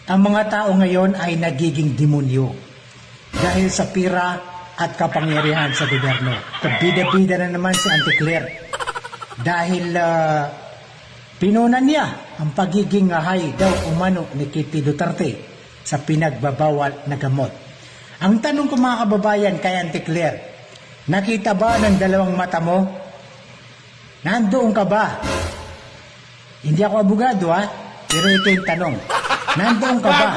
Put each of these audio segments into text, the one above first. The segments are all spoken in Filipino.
Ang mga tao ngayon ay nagiging demonyo dahil sa pira at kapangyarihan sa gobyerno. Bida-bida na naman si Auntie Claire dahil pinunan niya ang pagiging high daw umano ni Kitty Duterte sa pinagbabawal na gamot. Ang tanong ko mga kababayan kay Auntie Claire, nakita ba ng dalawang mata mo? Nandoon ka ba? Hindi ako abogado pero ito yung tanong. Nandoon ka ba?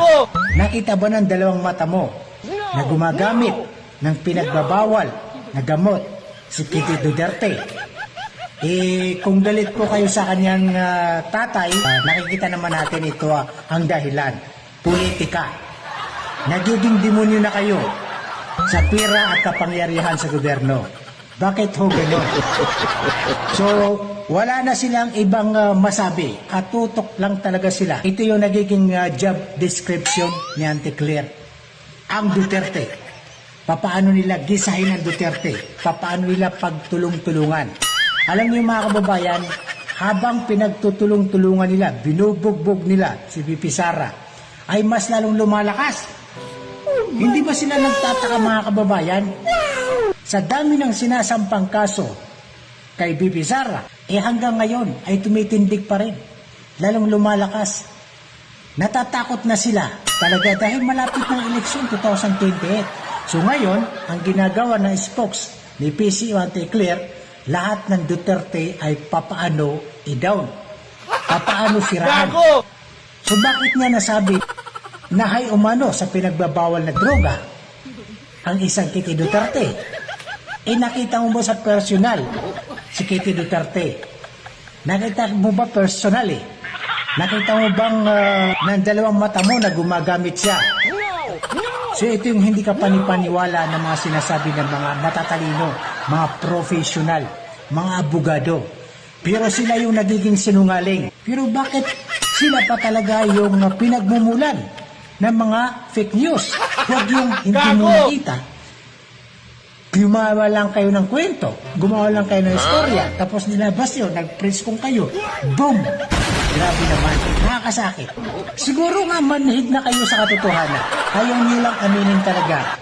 Nakita ba ng dalawang mata mo na gumagamit ng pinagbabawal na gamot si Kitty Duterte? Kung galit po kayo sa kanyang tatay, nakikita naman natin ito ang dahilan. Politika. Nagiging demonyo na kayo sa pira at kapangyarihan sa gobyerno. Bakit ho gano'n? So, wala na silang ibang masabi. Katutok lang talaga sila. Ito yung nagiging job description ni Auntie Claire. Ang Duterte. Papaano nila gisahin ang Duterte? Papaano nila pagtulong-tulungan? Alam niyo mga kababayan, habang pinagtutulong-tulungan nila, binubugbog nila si VP Sara, ay mas lalong lumalakas. Hindi ba sila nagtataka mga kababayan? Sa dami ng sinasampang kaso kay VP Sara, hanggang ngayon ay tumitindig pa rin. Lalong lumalakas. Natatakot na sila talaga dahil malapit ng eleksyon 2028. So ngayon, ang ginagawa ng spokes ni PCO Auntie Claire, lahat ng Duterte ay papaano i-down. Papaano siraan. So bakit niya nasabi na hay umano sa pinagbabawal na droga ang isang Kitty Duterte? Nakita mo ba sa personal si Kitty Duterte? Nakita mo ba personal Nakita mo bang ng dalawang mata mo na gumagamit siya? So ito yung hindi ka panipaniwala ng mga sinasabi ng mga matatalino, mga professional, mga abogado. Pero sila yung nagiging sinungaling. Pero bakit sila pa talaga yung pinagmumulan ng mga fake news? Huwag yung hindi mo nakita. Gumawa lang kayo ng kwento, gumawa lang kayo ng istorya, tapos nilabas yun, nag-press kung kayo, boom! Grabe naman, nakakasakit. Siguro nga manhid na kayo sa katotohanan. Ayaw nilang aminin talaga